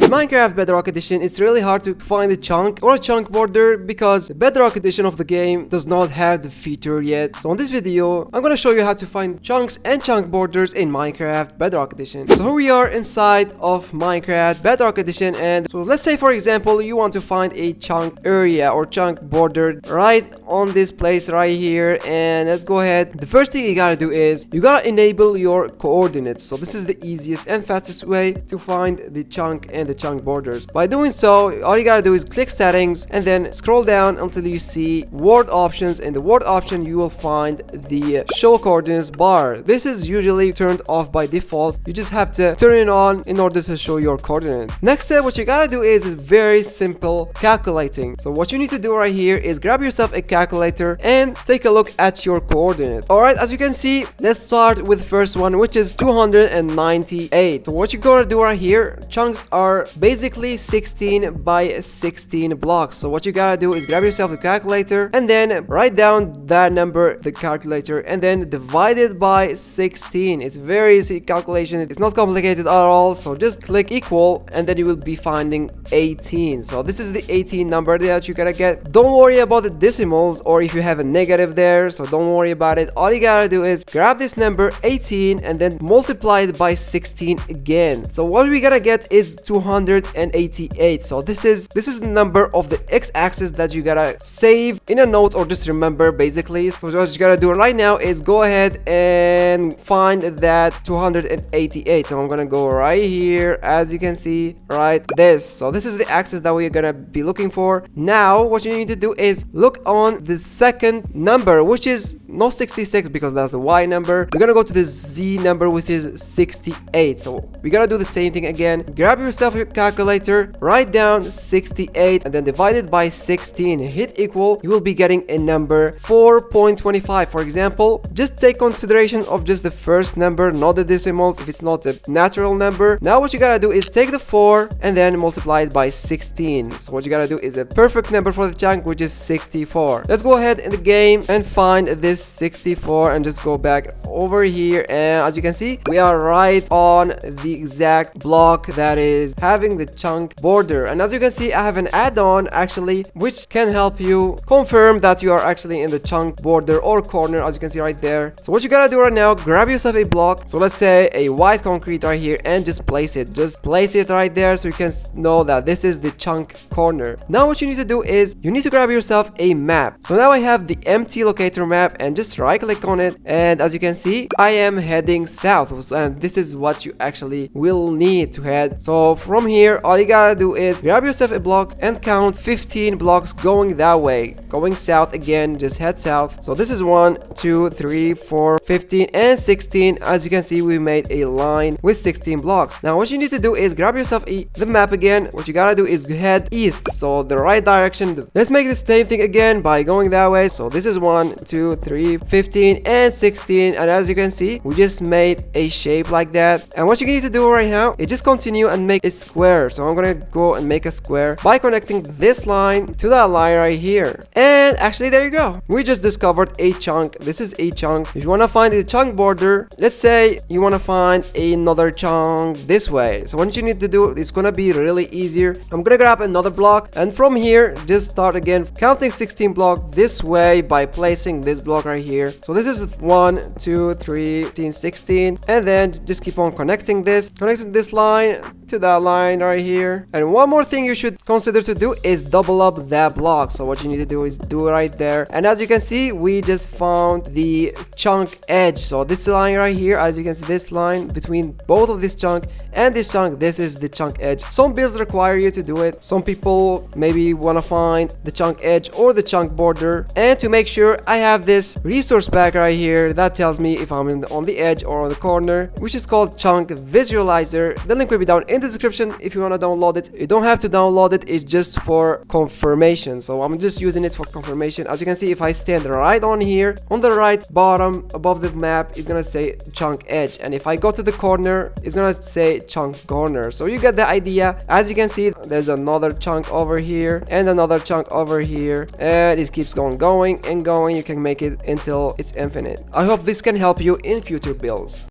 Minecraft Bedrock Edition, it's really hard to find a chunk or a chunk border because the Bedrock Edition of the game does not have the feature yet. So in this video, I'm gonna show you how to find chunks and chunk borders in Minecraft Bedrock Edition. So here we are inside of Minecraft Bedrock Edition, and so let's say for example you want to find a chunk area or chunk border right on this place right here, and let's go ahead. The first thing you gotta do is you gotta enable your coordinates. So this is the easiest and fastest way to find the chunk and the chunk borders. By doing so, all you gotta do is click settings and then scroll down until you see word options. In the word option you will find the show coordinates bar. This is usually turned off by default. You just have to turn it on in order to show your coordinates. Next step, what you gotta do is very simple, calculating. So what you need to do right here is grab yourself a calculator and take a look at your coordinates. Alright, as you can see, let's start with the first one, which is 298. So what you gotta do right here, chunks are basically 16 by 16 blocks. So what you gotta do is grab yourself a calculator and then write down that number, the calculator, and then divide it by 16. It's very easy calculation. It's not complicated at all. So just click equal and then you will be finding 18. So this is the 18 number that you gotta get. Don't worry about the decimals or if you have a negative there, so don't worry about it. All you gotta do is grab this number 18 and then multiply it by 16 again. So what we gotta get is 288. So this is the number of the x-axis that you gotta save in a note or just remember basically. So what you gotta do right now is go ahead and find that 288. So I'm gonna go right here, as you can see, right this. So this is the axis that we're gonna be looking for. Now what you need to do is look on the second number, which is not 66 because that's the y number. We're gonna go to the z number, which is 68. So we gotta do the same thing again. Grab yourself your calculator, write down 68 and then divide it by 16, hit equal. You will be getting a number 4.25. For example, just take consideration of just the first number, not the decimals, if it's not a natural number. Now what you gotta do is take the 4 and then multiply it by 16. So what you gotta do is a perfect number for the chunk, which is 64. Let's go ahead in the game and find this 64 and just go back over here, and as you can see we are right on the exact block that is having the chunk border. And as you can see, I have an add-on actually which can help you confirm that you are actually in the chunk border or corner, as you can see right there. So what you gotta do right now, grab yourself a block, so let's say a white concrete right here, and just place it right there so you can know that this is the chunk corner. Now what you need to do is you need to grab yourself a map. So now I have the empty locator map and just right click on it, and as you can see I am heading south, and this is what you actually will need to head. So from here all you gotta do is grab yourself a block and count 15 blocks going that way, going south again, just head south. So this is 1 2 3 4 15 and 16. As you can see we made a line with 16 blocks. Now what you need to do is grab yourself the map again. What you gotta do is head east, so the right direction. Let's make the same thing again by going that way. So this is 1 2 3 15 and 16, and as you can see we just made a shape like that. And what you need to do right now is just continue and make a square. So I'm gonna go and make a square by connecting this line to that line right here, and actually there you go, we just discovered a chunk. This is a chunk. If you want to find a chunk border, let's say you want to find another chunk this way, so what you need to do is gonna be really easier. I'm gonna grab another block, and from here just start again counting 16 blocks this way by placing this block right here. So this is 1 2 3 15 16, and then just keep on connecting this line to that line right here. And one more thing you should consider to do is double up that block. So what you need to do is do it right there, and as you can see we just found the chunk edge. So this line right here, as you can see, this line between both of this chunk and this chunk, this is the chunk edge. Some builds require you to do it. Some people maybe want to find the chunk edge or the chunk border, and to make sure I have this resource pack right here that tells me if I'm on the edge or on the corner, which is called Chunk Visualizer. The link will be down in the description if you want to download it. You don't have to download it, it's just for confirmation. So I'm just using it for confirmation. As you can see, if I stand right on here on the right bottom above the map, it's gonna say chunk edge, and if I go to the corner it's gonna say chunk corner. So you get the idea. As you can see there's another chunk over here and another chunk over here, and it keeps going and going. You can make it until it's infinite. I hope this can help you in future builds.